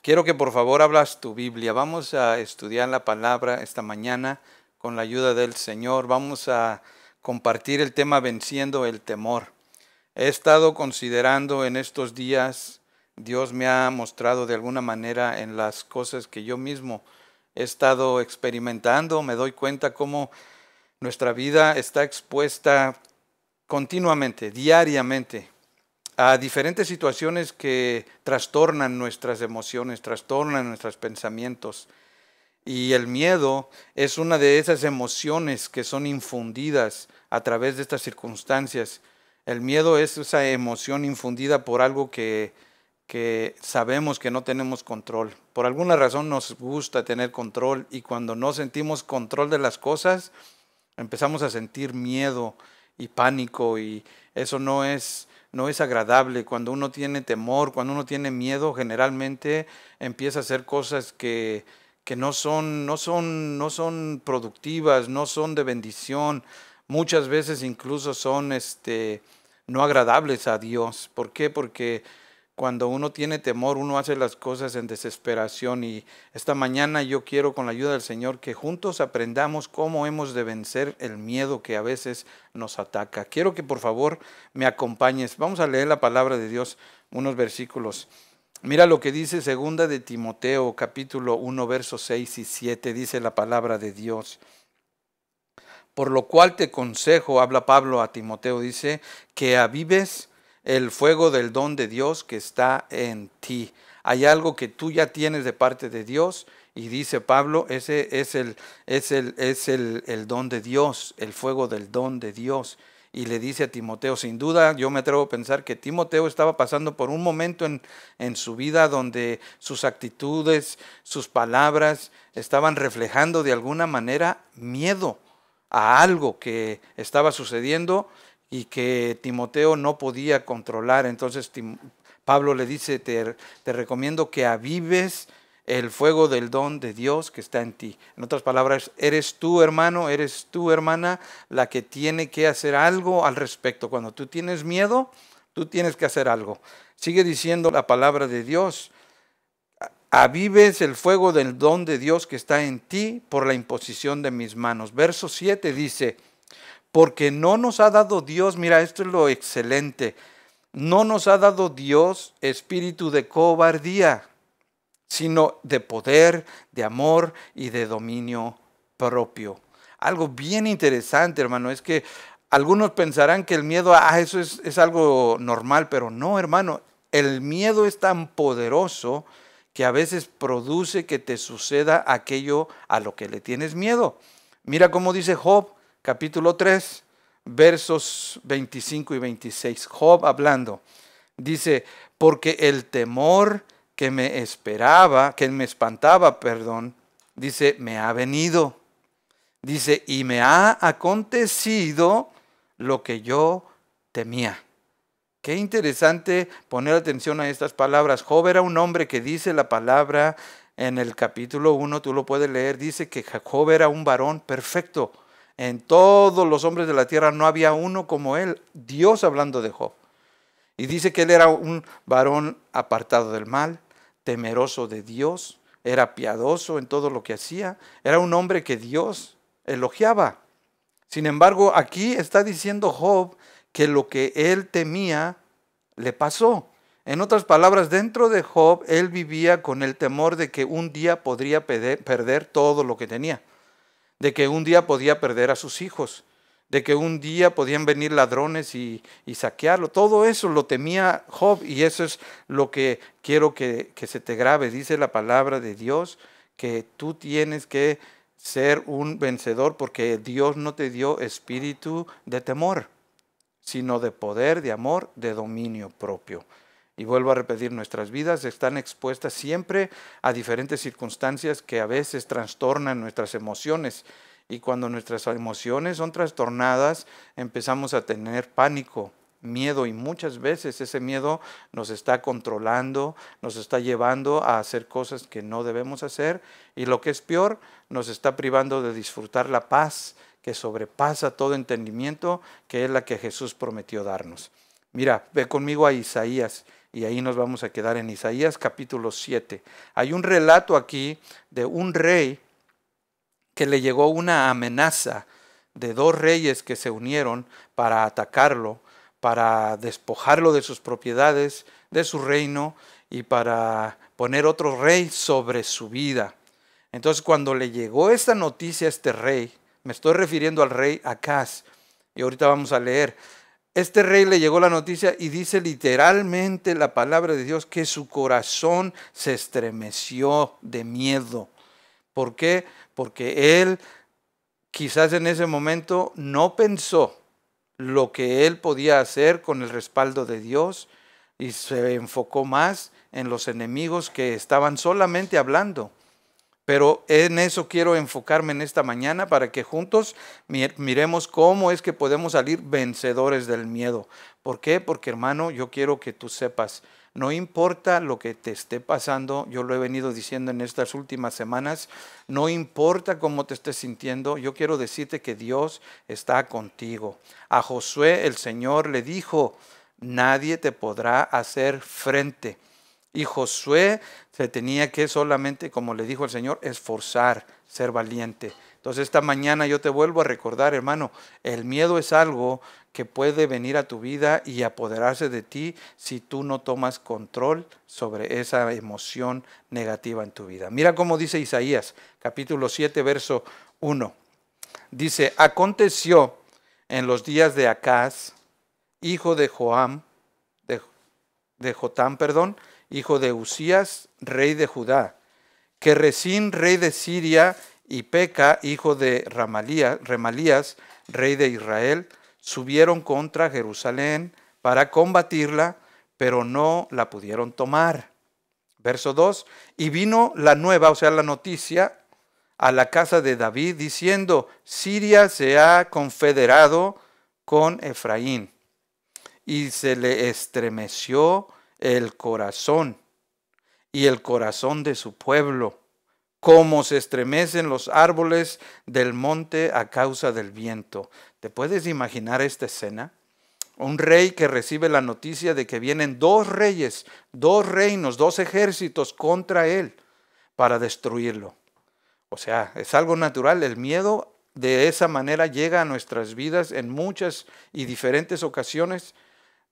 Quiero que por favor abras tu Biblia. Vamos a estudiar la palabra esta mañana con la ayuda del Señor. Vamos a compartir el tema venciendo el temor. He estado considerando en estos días, Dios me ha mostrado de alguna manera en las cosas que yo mismo he estado experimentando. Me doy cuenta cómo nuestra vida está expuesta continuamente, diariamente, a diferentes situaciones que trastornan nuestras emociones, trastornan nuestros pensamientos. Y el miedo es una de esas emociones que son infundidas a través de estas circunstancias. El miedo es esa emoción infundida por algo que sabemos que no tenemos control. Por alguna razón nos gusta tener control y cuando no sentimos control de las cosas, empezamos a sentir miedo y pánico y eso no es agradable. Cuando uno tiene temor, cuando uno tiene miedo, generalmente empieza a hacer cosas que no son productivas, no son de bendición. Muchas veces incluso son no agradables a Dios. ¿Por qué? Porque cuando uno tiene temor, uno hace las cosas en desesperación y esta mañana yo quiero con la ayuda del Señor que juntos aprendamos cómo hemos de vencer el miedo que a veces nos ataca. Quiero que por favor me acompañes. Vamos a leer la palabra de Dios, unos versículos. Mira lo que dice segunda de Timoteo, capítulo 1, versos 6 y 7, dice la palabra de Dios. Por lo cual te consejo, habla Pablo a Timoteo, dice, que avives el fuego del don de Dios que está en ti. Hay algo que tú ya tienes de parte de Dios y dice Pablo, ese es el don de Dios, el fuego del don de Dios. Y le dice a Timoteo, sin duda, yo me atrevo a pensar que Timoteo estaba pasando por un momento en su vida donde sus actitudes, sus palabras estaban reflejando de alguna manera miedo a algo que estaba sucediendo y que Timoteo no podía controlar. Entonces Pablo le dice, te recomiendo que avives el fuego del don de Dios que está en ti. En otras palabras, eres tú, hermano, eres tú, hermana, la que tiene que hacer algo al respecto. Cuando tú tienes miedo, tú tienes que hacer algo. Sigue diciendo la palabra de Dios. Avives el fuego del don de Dios que está en ti por la imposición de mis manos. Verso 7 dice, porque no nos ha dado Dios, mira, esto es lo excelente, no nos ha dado Dios espíritu de cobardía, sino de poder, de amor y de dominio propio. Algo bien interesante, hermano, es que algunos pensarán que el miedo, eso es algo normal, pero no, hermano, el miedo es tan poderoso que a veces produce que te suceda aquello a lo que le tienes miedo. Mira cómo dice Job, capítulo 3, versos 25 y 26. Job hablando, dice, porque el temor que me espantaba, dice, me ha venido. Dice, y me ha acontecido lo que yo temía. Qué interesante poner atención a estas palabras. Job era un hombre que dice la palabra en el capítulo 1, tú lo puedes leer, dice que Job era un varón perfecto. En todos los hombres de la tierra no había uno como él, Dios hablando de Job. Y dice que él era un varón apartado del mal, temeroso de Dios, era piadoso en todo lo que hacía, era un hombre que Dios elogiaba. Sin embargo, aquí está diciendo Job que lo que él temía le pasó. En otras palabras, dentro de Job, él vivía con el temor de que un día podría perder todo lo que tenía, de que un día podía perder a sus hijos, de que un día podían venir ladrones y saquearlo. Todo eso lo temía Job y eso es lo que quiero que se te grabe. Dice la palabra de Dios que tú tienes que ser un vencedor porque Dios no te dio espíritu de temor, sino de poder, de amor, de dominio propio. Y vuelvo a repetir, nuestras vidas están expuestas siempre a diferentes circunstancias que a veces trastornan nuestras emociones. Y cuando nuestras emociones son trastornadas, empezamos a tener pánico, miedo, y muchas veces ese miedo nos está controlando, nos está llevando a hacer cosas que no debemos hacer, y lo que es peor, nos está privando de disfrutar la paz que sobrepasa todo entendimiento, que es la que Jesús prometió darnos. Mira, ve conmigo a Isaías y ahí nos vamos a quedar en Isaías capítulo 7. Hay un relato aquí de un rey que le llegó una amenaza de dos reyes que se unieron para atacarlo, para despojarlo de sus propiedades, de su reino, y para poner otro rey sobre su vida. Entonces, cuando le llegó esta noticia a este rey, me estoy refiriendo al rey Acaz, y ahorita vamos a leer. Este rey le llegó la noticia y dice literalmente la palabra de Dios que su corazón se estremeció de miedo. ¿Por qué? Porque él quizás en ese momento no pensó lo que él podía hacer con el respaldo de Dios y se enfocó más en los enemigos que estaban solamente hablando. Pero en eso quiero enfocarme en esta mañana para que juntos miremos cómo es que podemos salir vencedores del miedo. ¿Por qué? Porque hermano, yo quiero que tú sepas, no importa lo que te esté pasando, yo lo he venido diciendo en estas últimas semanas, no importa cómo te estés sintiendo, yo quiero decirte que Dios está contigo. A Josué el Señor le dijo, nadie te podrá hacer frente. Y Josué se tenía que solamente, como le dijo el Señor, esforzar, ser valiente. Entonces esta mañana yo te vuelvo a recordar, hermano, el miedo es algo que puede venir a tu vida y apoderarse de ti si tú no tomas control sobre esa emoción negativa en tu vida. Mira cómo dice Isaías, capítulo 7, verso 1. Dice, aconteció en los días de Acaz, hijo de Jotam, hijo de Usías, rey de Judá, que Resín, rey de Siria, y Peca, hijo de Remalías, rey de Israel, subieron contra Jerusalén para combatirla, pero no la pudieron tomar. Verso 2, y vino la nueva, o sea, la noticia, a la casa de David, diciendo, Siria se ha confederado con Efraín, y se le estremeció el corazón y el corazón de su pueblo, como se estremecen los árboles del monte a causa del viento. ¿Te puedes imaginar esta escena? Un rey que recibe la noticia de que vienen dos reyes, dos reinos, dos ejércitos contra él para destruirlo. O sea, es algo natural. El miedo de esa manera llega a nuestras vidas en muchas y diferentes ocasiones,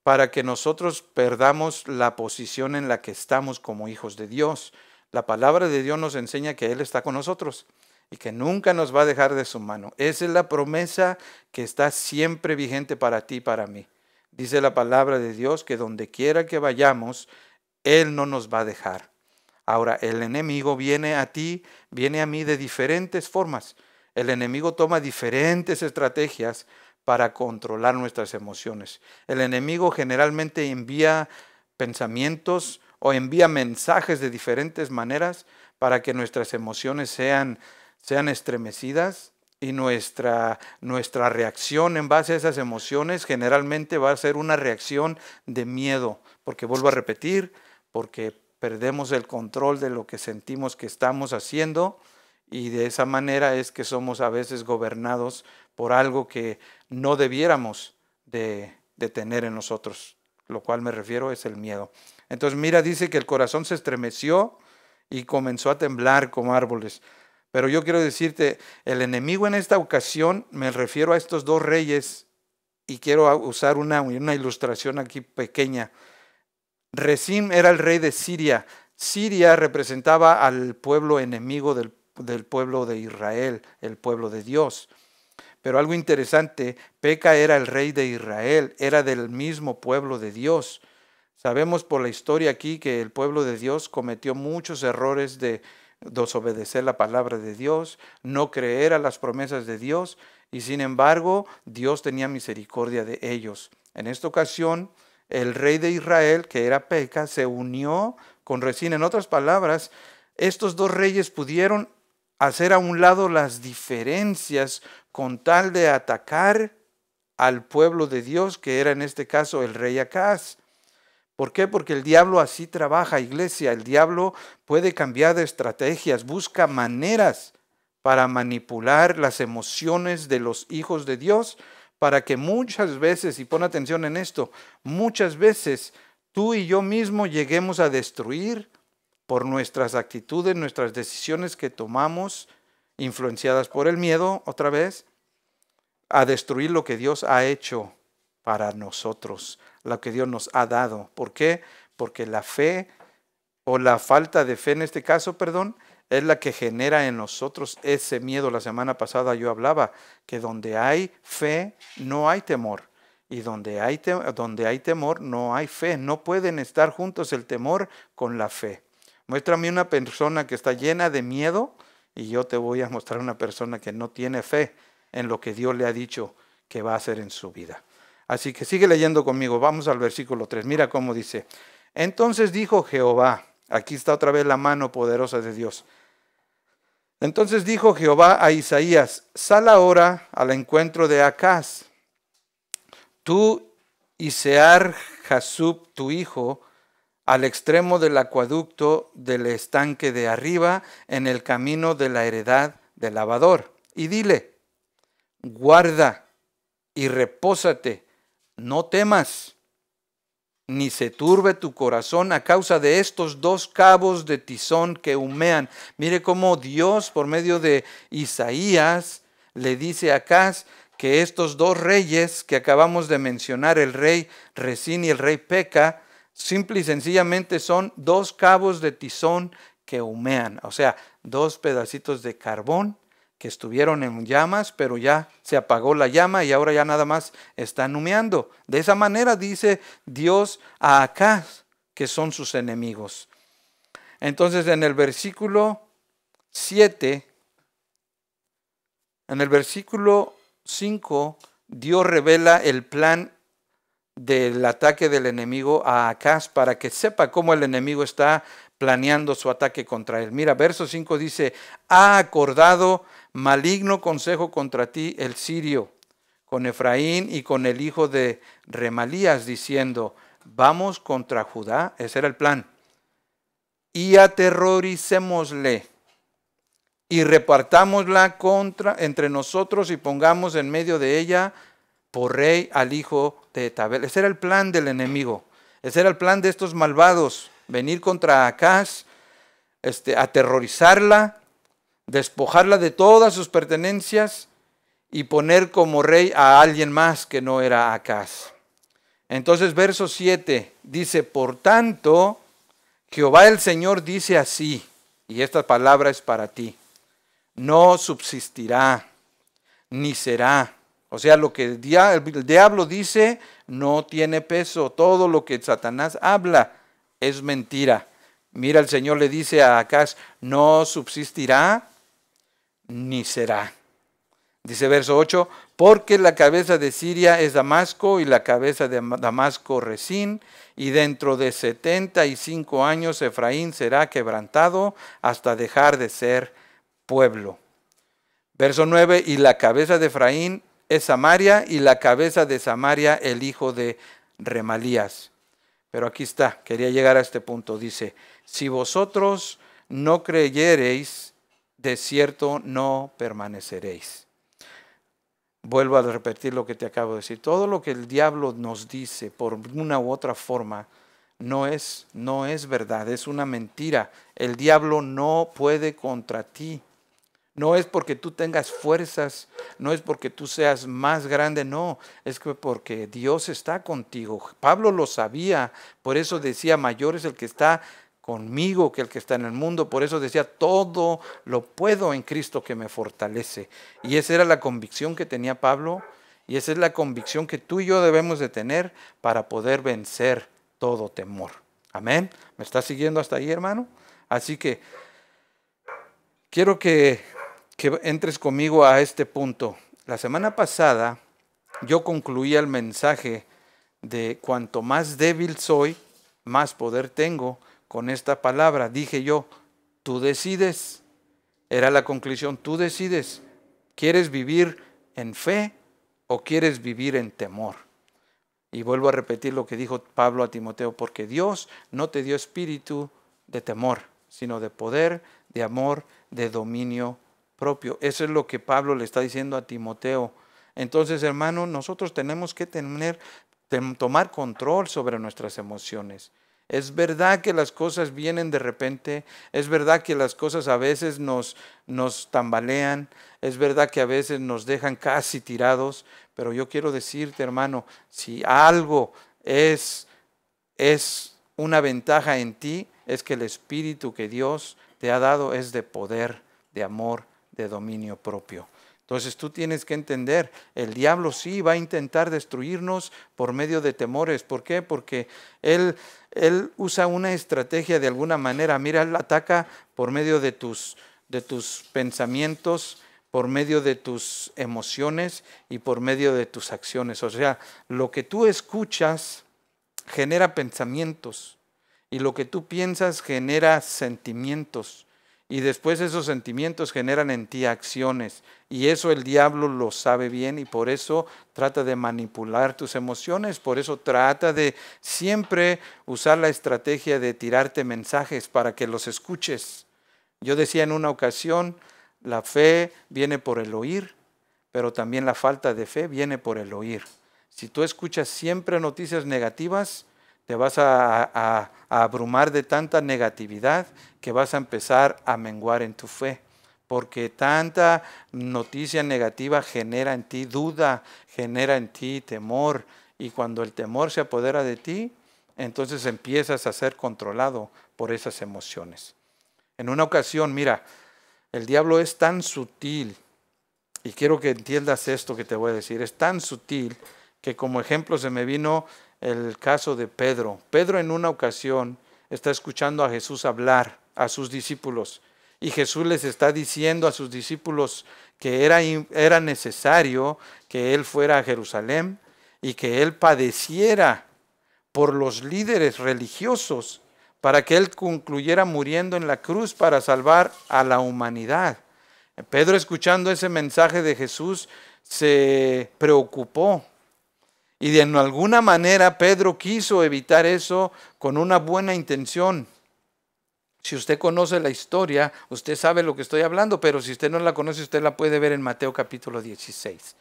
para que nosotros perdamos la posición en la que estamos como hijos de Dios. La palabra de Dios nos enseña que Él está con nosotros y que nunca nos va a dejar de su mano. Esa es la promesa que está siempre vigente para ti y para mí. Dice la palabra de Dios que donde quiera que vayamos, Él no nos va a dejar. Ahora, el enemigo viene a ti, viene a mí de diferentes formas. El enemigo toma diferentes estrategias para controlar nuestras emociones. El enemigo generalmente envía pensamientos o envía mensajes de diferentes maneras para que nuestras emociones sean estremecidas, y nuestra reacción en base a esas emociones generalmente va a ser una reacción de miedo, porque vuelvo a repetir, porque perdemos el control de lo que sentimos que estamos haciendo, y de esa manera es que somos a veces gobernados por algo que no debiéramos de tener en nosotros, lo cual me refiero es el miedo. Entonces mira, dice que el corazón se estremeció y comenzó a temblar como árboles. Pero yo quiero decirte, el enemigo en esta ocasión, me refiero a estos dos reyes, y quiero usar una ilustración aquí pequeña. Resín era el rey de Siria. Siria representaba al pueblo enemigo del pueblo de Israel, el pueblo de Dios. Pero algo interesante, Peca era el rey de Israel, era del mismo pueblo de Dios. Sabemos por la historia aquí que el pueblo de Dios cometió muchos errores de desobedecer la palabra de Dios, no creer a las promesas de Dios, y sin embargo Dios tenía misericordia de ellos. En esta ocasión, el rey de Israel, que era Peca, se unió con Resín. En otras palabras, estos dos reyes pudieron hacer a un lado las diferencias con tal de atacar al pueblo de Dios, que era en este caso el rey Acaz. ¿Por qué? Porque el diablo así trabaja, iglesia. El diablo puede cambiar de estrategias, busca maneras para manipular las emociones de los hijos de Dios, para que muchas veces, y pon atención en esto, muchas veces tú y yo mismo lleguemos a destruir por nuestras actitudes, nuestras decisiones que tomamos, influenciadas por el miedo, otra vez, a destruir lo que Dios ha hecho para nosotros, lo que Dios nos ha dado. ¿Por qué? Porque la fe, o la falta de fe en este caso, perdón, es la que genera en nosotros ese miedo. La semana pasada yo hablaba que donde hay fe no hay temor, y donde hay temor no hay fe. No pueden estar juntos el temor con la fe. Muéstrame una persona que está llena de miedo y yo te voy a mostrar una persona que no tiene fe en lo que Dios le ha dicho que va a hacer en su vida. Así que sigue leyendo conmigo. Vamos al versículo 3. Mira cómo dice. Entonces dijo Jehová. Aquí está otra vez la mano poderosa de Dios. Entonces dijo Jehová a Isaías: sal ahora al encuentro de Acaz, tú y Sear-Jasub tu hijo, al extremo del acueducto del estanque de arriba, en el camino de la heredad del lavador. Y dile: guarda y repósate, no temas, ni se turbe tu corazón a causa de estos dos cabos de tizón que humean. Mire cómo Dios, por medio de Isaías, le dice a Acaz que estos dos reyes que acabamos de mencionar, el rey Resín y el rey Peca, simple y sencillamente son dos cabos de tizón que humean. O sea, dos pedacitos de carbón que estuvieron en llamas, pero ya se apagó la llama y ahora ya nada más están humeando. De esa manera dice Dios a Acaz, que son sus enemigos. Entonces en el versículo 7, en el versículo 5, Dios revela el plan del ataque del enemigo a Acaz para que sepa cómo el enemigo está planeando su ataque contra él. Mira, verso 5 dice: ha acordado maligno consejo contra ti el sirio, con Efraín y con el hijo de Remalías, diciendo: vamos contra Judá. Ese era el plan. Y aterroricémosle, y repartámosla entre nosotros, y pongamos en medio de ella por rey al hijo de Tabel. Ese era el plan del enemigo. Ese era el plan de estos malvados: venir contra Acaz, aterrorizarla, despojarla de todas sus pertenencias y poner como rey a alguien más que no era Acaz. Entonces verso 7 dice: por tanto, Jehová el Señor dice así, y esta palabra es para ti: no subsistirá, ni será. O sea, lo que el diablo dice no tiene peso. Todo lo que Satanás habla es mentira. Mira, el Señor le dice a Acaz: no subsistirá, ni será. Dice verso 8: porque la cabeza de Siria es Damasco, y la cabeza de Damasco Resín, y dentro de 75 años Efraín será quebrantado hasta dejar de ser pueblo. Verso 9: y la cabeza de Efraín es Samaria, y la cabeza de Samaria el hijo de Remalías. Pero aquí está, quería llegar a este punto. Dice: si vosotros no creyereis, de cierto no permaneceréis. Vuelvo a repetir lo que te acabo de decir. Todo lo que el diablo nos dice por una u otra forma no es verdad, es una mentira. El diablo no puede contra ti. No es porque tú tengas fuerzas, no es porque tú seas más grande, no, es que porque Dios está contigo. Pablo lo sabía, por eso decía: mayor es el que está conmigo que el que está en el mundo. Por eso decía: todo lo puedo en Cristo que me fortalece. Y esa era la convicción que tenía Pablo, y esa es la convicción que tú y yo debemos de tener para poder vencer todo temor. Amén. ¿Me estás siguiendo hasta ahí, hermano? Así que quiero que entres conmigo a este punto. La semana pasada yo concluía el mensaje de: cuanto más débil soy, más poder tengo. Con esta palabra dije yo: tú decides. Era la conclusión: tú decides. ¿Quieres vivir en fe o quieres vivir en temor? Y vuelvo a repetir lo que dijo Pablo a Timoteo: porque Dios no te dio espíritu de temor, sino de poder, de amor, de dominio propio. Eso es lo que Pablo le está diciendo a Timoteo. Entonces, hermano, nosotros tenemos que tener tomar control sobre nuestras emociones. Es verdad que las cosas vienen de repente, es verdad que las cosas a veces nos tambalean, es verdad que a veces nos dejan casi tirados, pero yo quiero decirte, hermano, si algo es una ventaja en ti, es que el espíritu que Dios te ha dado es de poder, de amor, de dominio propio. Entonces tú tienes que entender, el diablo sí va a intentar destruirnos por medio de temores. ¿Por qué? Porque él usa una estrategia de alguna manera. Mira, él ataca por medio de tus pensamientos, por medio de tus emociones y por medio de tus acciones. O sea, lo que tú escuchas genera pensamientos y lo que tú piensas genera sentimientos. Y después esos sentimientos generan en ti acciones. Y eso el diablo lo sabe bien y por eso trata de manipular tus emociones. Por eso trata de siempre usar la estrategia de tirarte mensajes para que los escuches. Yo decía en una ocasión, la fe viene por el oír, pero también la falta de fe viene por el oír. Si tú escuchas siempre noticias negativas, te vas a abrumar de tanta negatividad que vas a empezar a menguar en tu fe, porque tanta noticia negativa genera en ti duda, genera en ti temor, y cuando el temor se apodera de ti, entonces empiezas a ser controlado por esas emociones. En una ocasión, mira, el diablo es tan sutil, y quiero que entiendas esto que te voy a decir, es tan sutil que como ejemplo se me vino el caso de Pedro. Pedro en una ocasión está escuchando a Jesús hablar a sus discípulos y Jesús les está diciendo a sus discípulos que era necesario que él fuera a Jerusalén y que él padeciera por los líderes religiosos para que él concluyera muriendo en la cruz para salvar a la humanidad. Pedro, escuchando ese mensaje de Jesús, se preocupó. Y de alguna manera Pedro quiso evitar eso con una buena intención. Si usted conoce la historia, usted sabe lo que estoy hablando, pero si usted no la conoce, usted la puede ver en Mateo capítulo 16.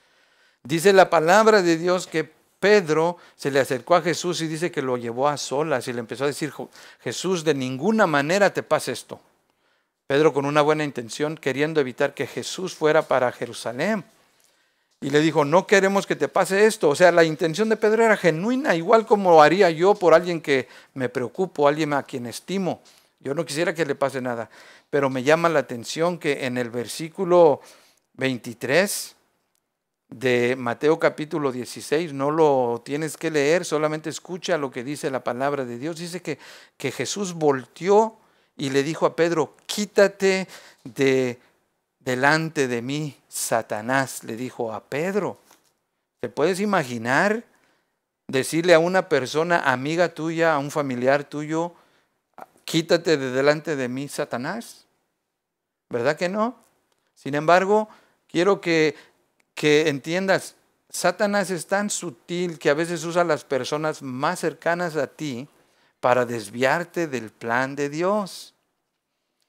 Dice la palabra de Dios que Pedro se le acercó a Jesús y dice que lo llevó a solas y le empezó a decir, Jesús, de ninguna manera te pase esto. Pedro con una buena intención, queriendo evitar que Jesús fuera para Jerusalén. Y le dijo, no queremos que te pase esto. O sea, la intención de Pedro era genuina, igual como haría yo por alguien que me preocupo, alguien a quien estimo. Yo no quisiera que le pase nada. Pero me llama la atención que en el versículo 23 de Mateo capítulo 16, no lo tienes que leer, solamente escucha lo que dice la palabra de Dios. Dice que Jesús volteó y le dijo a Pedro, quítate delante de mí, Satanás, le dijo a Pedro. ¿Te puedes imaginar decirle a una persona, amiga tuya, a un familiar tuyo, quítate de delante de mí, Satanás? ¿Verdad que no? Sin embargo, quiero que entiendas, Satanás es tan sutil que a veces usa a las personas más cercanas a ti para desviarte del plan de Dios.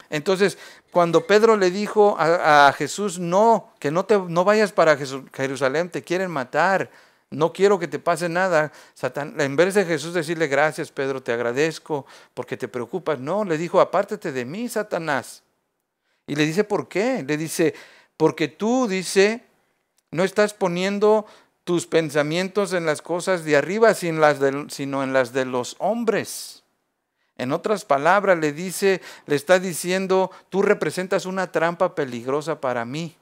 Entonces, cuando Pedro le dijo a Jesús, no, que no vayas para Jerusalén, te quieren matar, no quiero que te pase nada. En vez de Jesús decirle, gracias Pedro, te agradezco porque te preocupas, no, le dijo, apártate de mí, Satanás. Y le dice, ¿por qué? Le dice, porque tú, dice, no estás poniendo tus pensamientos en las cosas de arriba, sino en las de los hombres. En otras palabras, le está diciendo, tú representas una trampa peligrosa para mí.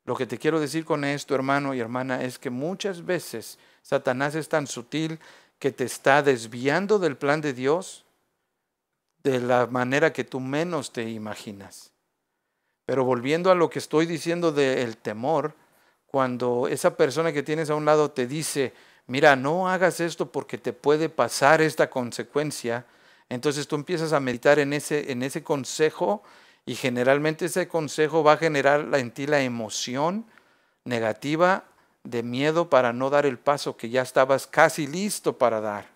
Lo que te quiero decir con esto, hermano y hermana, es que muchas veces Satanás es tan sutil que te está desviando del plan de Dios de la manera que tú menos te imaginas. Pero volviendo a lo que estoy diciendo del temor, cuando esa persona que tienes a un lado te dice, mira, no hagas esto porque te puede pasar esta consecuencia, entonces tú empiezas a meditar en ese consejo y generalmente ese consejo va a generar en ti la emoción negativa de miedo para no dar el paso que ya estabas casi listo para dar.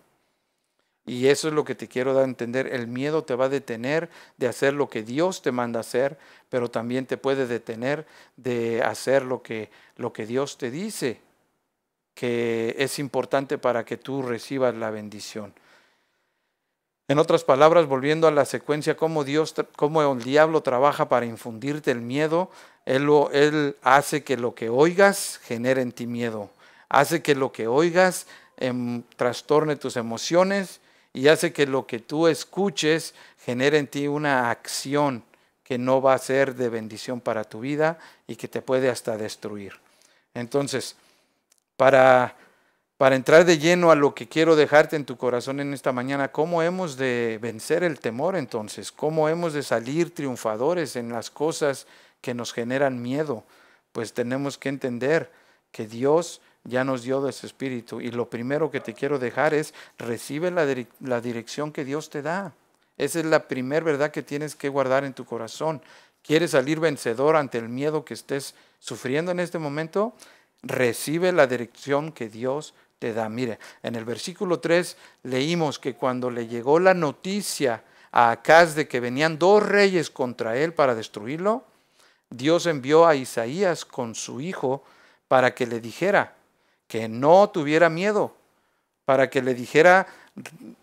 Y eso es lo que te quiero dar a entender. El miedo te va a detener de hacer lo que Dios te manda hacer, pero también te puede detener de hacer lo que Dios te dice. que es importante para que tú recibas la bendición. En otras palabras, volviendo a la secuencia, cómo el diablo trabaja para infundirte el miedo, él hace que lo que oigas genere en ti miedo, hace que lo que oigas trastorne tus emociones y hace que lo que tú escuches genere en ti una acción que no va a ser de bendición para tu vida y que te puede hasta destruir. Entonces, para entrar de lleno a lo que quiero dejarte en tu corazón en esta mañana, ¿cómo hemos de vencer el temor entonces? ¿Cómo hemos de salir triunfadores en las cosas que nos generan miedo? Pues tenemos que entender que Dios ya nos dio de su Espíritu y lo primero que te quiero dejar es recibe la dirección que Dios te da. Esa es la primera verdad que tienes que guardar en tu corazón. ¿Quieres salir vencedor ante el miedo que estés sufriendo en este momento? Recibe la dirección que Dios te da. Mire, en el versículo 3 leímos que cuando le llegó la noticia a Acaz de que venían 2 reyes contra él para destruirlo, Dios envió a Isaías con su hijo para que le dijera que no tuviera miedo, para que le dijera,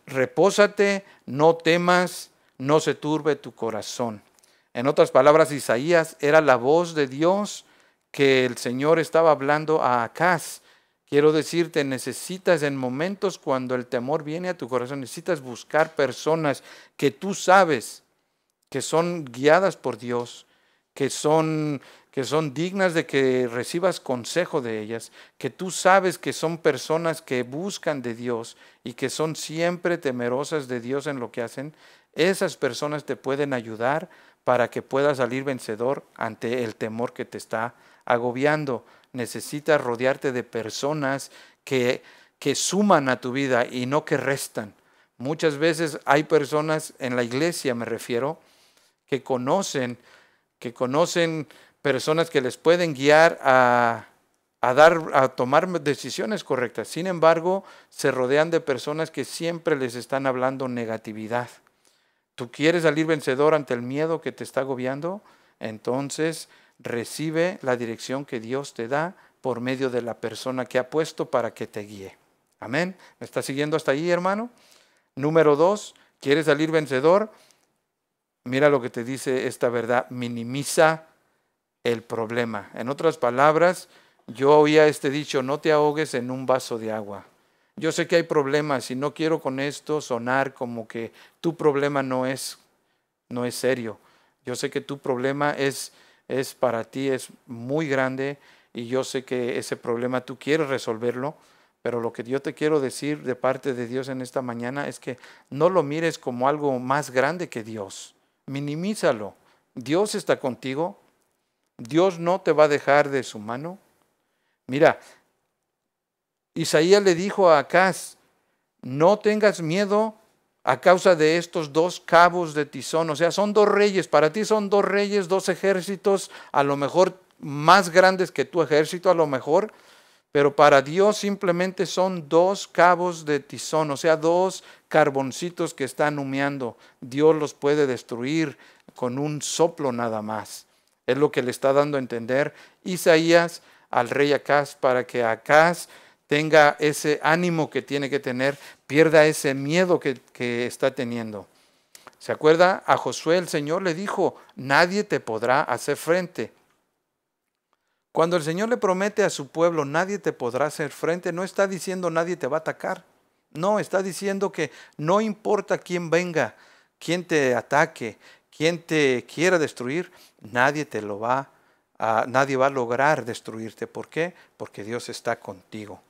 repósate, no temas, no se turbe tu corazón. En otras palabras, Isaías era la voz de Dios que el Señor estaba hablando a Acaz. Quiero decirte, necesitas en momentos cuando el temor viene a tu corazón, necesitas buscar personas que tú sabes que son guiadas por Dios, que son dignas de que recibas consejo de ellas, que tú sabes que son personas que buscan de Dios y que son siempre temerosas de Dios en lo que hacen. Esas personas te pueden ayudar para que puedas salir vencedor ante el temor que te está agobiando. Necesitas rodearte de personas que suman a tu vida y no que restan. Muchas veces hay personas en la iglesia, me refiero, que conocen personas que les pueden guiar a tomar decisiones correctas. Sin embargo, se rodean de personas que siempre les están hablando negatividad. ¿Tú quieres salir vencedor ante el miedo que te está agobiando? Entonces, recibe la dirección que Dios te da por medio de la persona que ha puesto para que te guíe. Amén. ¿Me estás siguiendo hasta ahí, hermano? Número 2, ¿quieres salir vencedor? Mira lo que te dice esta verdad, minimiza el problema. En otras palabras, yo oía este dicho, no te ahogues en un vaso de agua. Yo sé que hay problemas y no quiero con esto sonar como que tu problema no es serio. Yo sé que tu problema es para ti, es muy grande y yo sé que ese problema tú quieres resolverlo, pero lo que yo te quiero decir de parte de Dios en esta mañana es que no lo mires como algo más grande que Dios. Minimízalo. Dios está contigo. Dios no te va a dejar de su mano. Mira, Isaías le dijo a Acaz, no tengas miedo a causa de estos 2 cabos de tizón. O sea, son 2 reyes. Para ti son 2 reyes, 2 ejércitos, a lo mejor más grandes que tu ejército, a lo mejor. Pero para Dios simplemente son 2 cabos de tizón, o sea, 2 carboncitos que están humeando. Dios los puede destruir con un soplo nada más. Es lo que le está dando a entender Isaías al rey Acaz, para que Acaz tenga ese ánimo que tiene que tener, pierda ese miedo que está teniendo. ¿Se acuerda? A Josué el Señor le dijo, nadie te podrá hacer frente. Cuando el Señor le promete a su pueblo, nadie te podrá hacer frente, no está diciendo nadie te va a atacar. No, está diciendo que no importa quién venga, quién te ataque, quién te quiera destruir, nadie va a lograr destruirte. ¿Por qué? Porque Dios está contigo.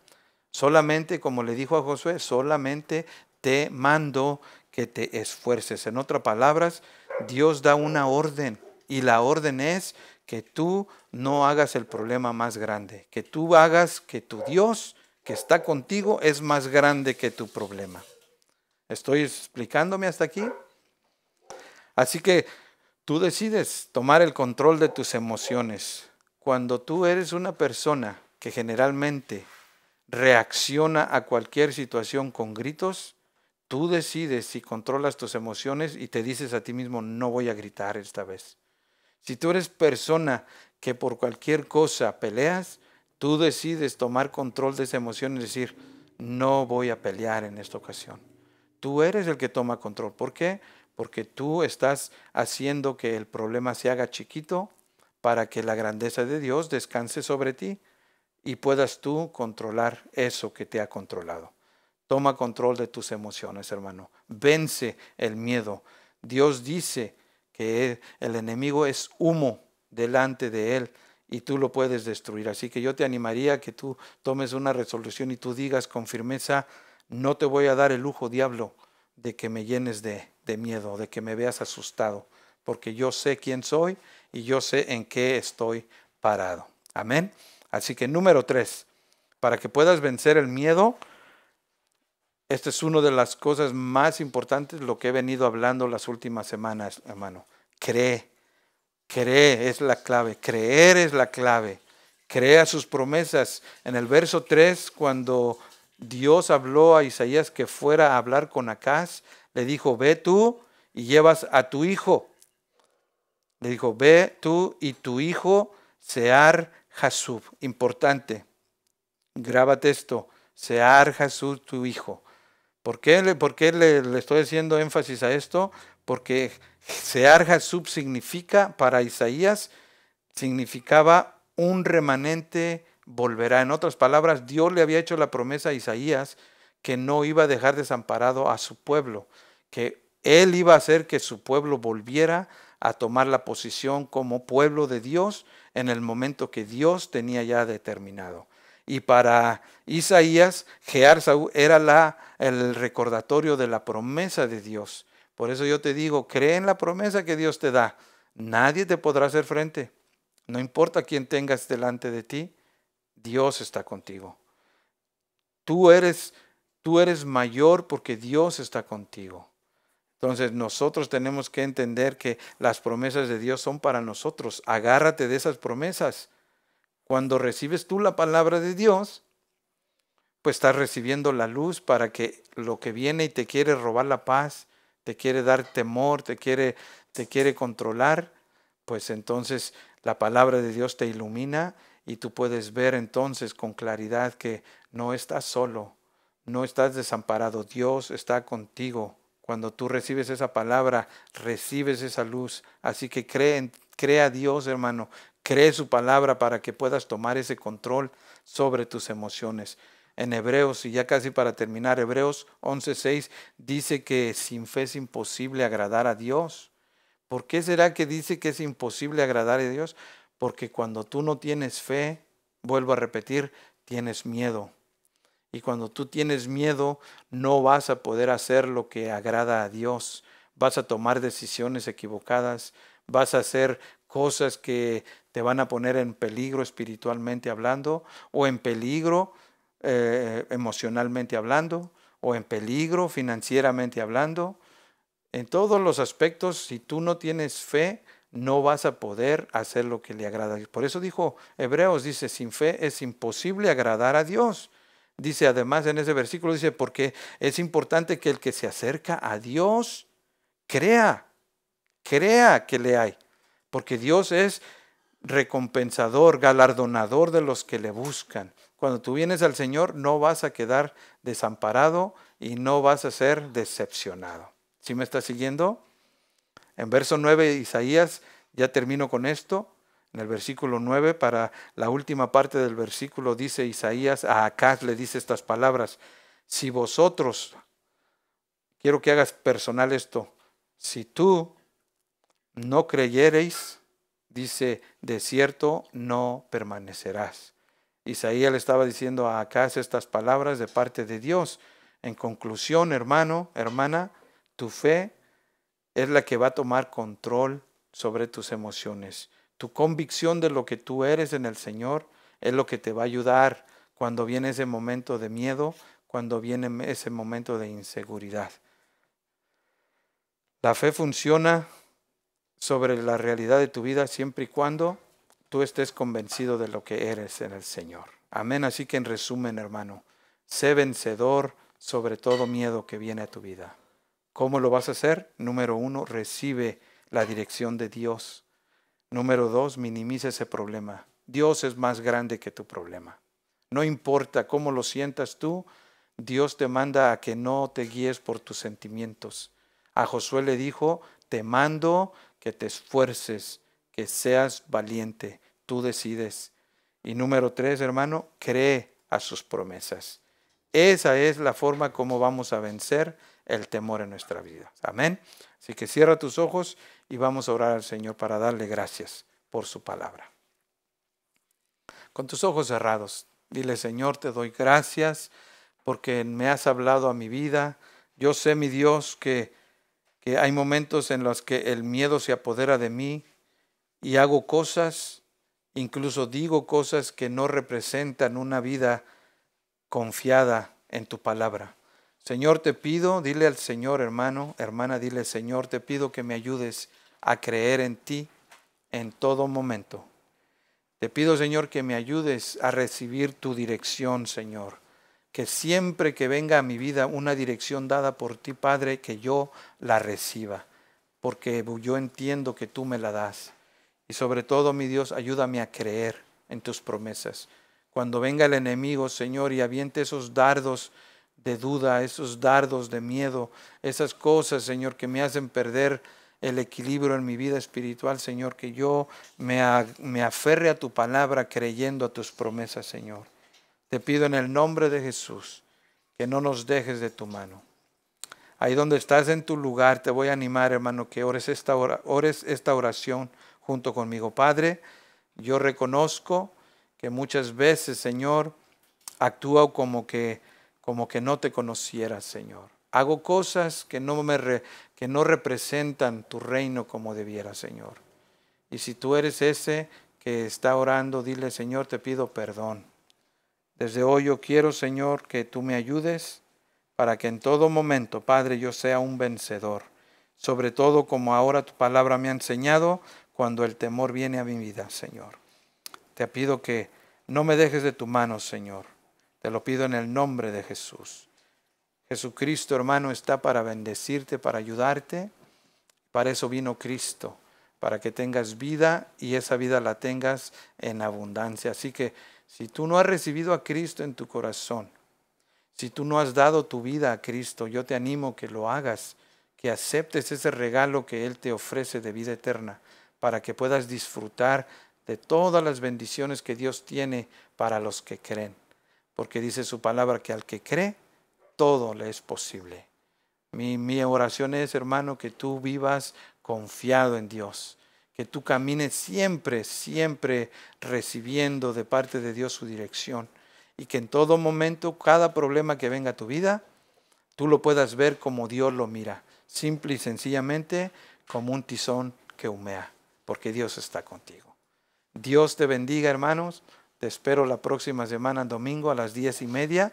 Solamente, como le dijo a Josué, solamente te mando que te esfuerces. En otras palabras, Dios da una orden y la orden es que tú no hagas el problema más grande, que tú hagas que tu Dios que está contigo es más grande que tu problema. ¿Estoy explicándome hasta aquí? Así que tú decides tomar el control de tus emociones. Cuando tú eres una persona que generalmente reacciona a cualquier situación con gritos, tú decides si controlas tus emociones y te dices a ti mismo, no voy a gritar esta vez. Si tú eres persona que por cualquier cosa peleas, Tú decides tomar control de esa emoción y decir, no voy a pelear en esta ocasión. Tú eres el que toma control. ¿Por qué? Porque tú estás haciendo que el problema se haga chiquito para que la grandeza de Dios descanse sobre ti y puedas tú controlar eso que te ha controlado. Toma control de tus emociones, hermano. Vence el miedo. Dios dice que el enemigo es humo delante de él y tú lo puedes destruir. Así que yo te animaría a que tú tomes una resolución y tú digas con firmeza, no te voy a dar el lujo, diablo, de que me llenes de miedo, de que me veas asustado, porque yo sé quién soy y yo sé en qué estoy parado. Amén. Así que número 3, para que puedas vencer el miedo, esta es una de las cosas más importantes, lo que he venido hablando las últimas semanas, hermano. Cree es la clave, creer es la clave. Crea sus promesas. En el verso 3, cuando Dios habló a Isaías que fuera a hablar con Acaz, le dijo, ve tú y llevas a tu hijo. Le dijo, ve tú y tu hijo Sear Jasub. Importante, grábate esto, Sear Jasub tu hijo. ¿Por qué le estoy haciendo énfasis a esto? Porque Sear Jasub significa, para Isaías, significaba un remanente volverá. En otras palabras, Dios le había hecho la promesa a Isaías que no iba a dejar desamparado a su pueblo, que él iba a hacer que su pueblo volviera a tomar la posición como pueblo de Dios en el momento que Dios tenía ya determinado. Y para Isaías, Sear Jasub era el recordatorio de la promesa de Dios. Por eso yo te digo, cree en la promesa que Dios te da. Nadie te podrá hacer frente. No importa quién tengas delante de ti, Dios está contigo. Tú eres mayor porque Dios está contigo. Entonces nosotros tenemos que entender que las promesas de Dios son para nosotros. Agárrate de esas promesas. Cuando recibes tú la palabra de Dios, pues estás recibiendo la luz para que lo que viene y te quiere robar la paz, te quiere dar temor, te quiere controlar, pues entonces la palabra de Dios te ilumina y tú puedes ver entonces con claridad que no estás solo, no estás desamparado, Dios está contigo. Cuando tú recibes esa palabra, recibes esa luz. Así que cree a Dios, hermano, cree su palabra para que puedas tomar ese control sobre tus emociones. En Hebreos, y ya casi para terminar, Hebreos 11:6 dice que sin fe es imposible agradar a Dios. ¿Por qué será que dice que es imposible agradar a Dios? Porque cuando tú no tienes fe, vuelvo a repetir, tienes miedo. Y cuando tú tienes miedo, no vas a poder hacer lo que agrada a Dios. Vas a tomar decisiones equivocadas, vas a hacer cosas que te van a poner en peligro espiritualmente hablando, o en peligro emocionalmente hablando, o en peligro financieramente hablando. En todos los aspectos, si tú no tienes fe, no vas a poder hacer lo que le agrada a Dios. Por eso dijo Hebreos, dice, sin fe es imposible agradar a Dios. Dice además en ese versículo, dice, porque es importante que el que se acerca a Dios crea que le hay. Porque Dios es recompensador, galardonador de los que le buscan. Cuando tú vienes al Señor, no vas a quedar desamparado y no vas a ser decepcionado. ¿Sí me estás siguiendo? En verso 9 de Isaías, ya termino con esto. En el versículo 9, para la última parte del versículo, dice Isaías, a Acaz le dice estas palabras: si vosotros, quiero que hagas personal esto, si tú no creyereis, dice, de cierto no permanecerás. Isaías le estaba diciendo a Acaz estas palabras de parte de Dios. En conclusión, hermano, hermana, tu fe es la que va a tomar control sobre tus emociones. Tu convicción de lo que tú eres en el Señor es lo que te va a ayudar cuando viene ese momento de miedo, cuando viene ese momento de inseguridad. La fe funciona sobre la realidad de tu vida siempre y cuando tú estés convencido de lo que eres en el Señor. Amén. Así que en resumen, hermano, sé vencedor sobre todo miedo que viene a tu vida. ¿Cómo lo vas a hacer? Número 1, recibe la dirección de Dios. Número 2, minimiza ese problema. Dios es más grande que tu problema. No importa cómo lo sientas tú, Dios te manda a que no te guíes por tus sentimientos. A Josué le dijo, te mando que te esfuerces, que seas valiente. Tú decides. Y número 3, hermano, cree a sus promesas. Esa es la forma como vamos a vencer el temor en nuestra vida. Amén. Así que cierra tus ojos y vamos a orar al Señor para darle gracias por su palabra. Con tus ojos cerrados, dile, Señor, te doy gracias porque me has hablado a mi vida. Yo sé, mi Dios, que hay momentos en los que el miedo se apodera de mí y hago cosas, incluso digo cosas que no representan una vida confiada en tu palabra. Señor, te pido, dile al Señor, hermano, hermana, dile, Señor, te pido que me ayudes a creer en ti en todo momento. Te pido, Señor, que me ayudes a recibir tu dirección, Señor. Que siempre que venga a mi vida una dirección dada por ti, Padre, que yo la reciba. Porque yo entiendo que tú me la das. Y sobre todo, mi Dios, ayúdame a creer en tus promesas. Cuando venga el enemigo, Señor, y aviente esos dardos de duda, esos dardos de miedo, esas cosas, Señor, que me hacen perder el equilibrio en mi vida espiritual, Señor, que yo me aferre a tu palabra creyendo a tus promesas, Señor. Te pido en el nombre de Jesús que no nos dejes de tu mano. Ahí donde estás en tu lugar, te voy a animar, hermano, que ores esta oración junto conmigo. Padre, yo reconozco que muchas veces, Señor, actúo como que no te conociera, Señor. Hago cosas que no representan tu reino como debiera, Señor. Y si tú eres ese que está orando, dile, Señor, te pido perdón. Desde hoy yo quiero, Señor, que tú me ayudes para que en todo momento, Padre, yo sea un vencedor. Sobre todo como ahora tu palabra me ha enseñado, cuando el temor viene a mi vida, Señor. Te pido que no me dejes de tu mano, Señor. Te lo pido en el nombre de Jesús. Jesucristo, hermano, está para bendecirte, para ayudarte. Para eso vino Cristo, para que tengas vida y esa vida la tengas en abundancia. Así que si tú no has recibido a Cristo en tu corazón, si tú no has dado tu vida a Cristo, yo te animo que lo hagas, que aceptes ese regalo que Él te ofrece de vida eterna, para que puedas disfrutar de todas las bendiciones que Dios tiene para los que creen. Porque dice su palabra que al que cree, todo le es posible. Mi oración es, hermano, que tú vivas confiado en Dios, que tú camines siempre, siempre recibiendo de parte de Dios su dirección y que en todo momento, cada problema que venga a tu vida, tú lo puedas ver como Dios lo mira, simple y sencillamente como un tizón que humea, porque Dios está contigo. Dios te bendiga, hermanos. Te espero la próxima semana, domingo a las 10:30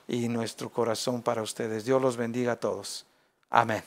y nuestro corazón para ustedes. Dios los bendiga a todos. Amén.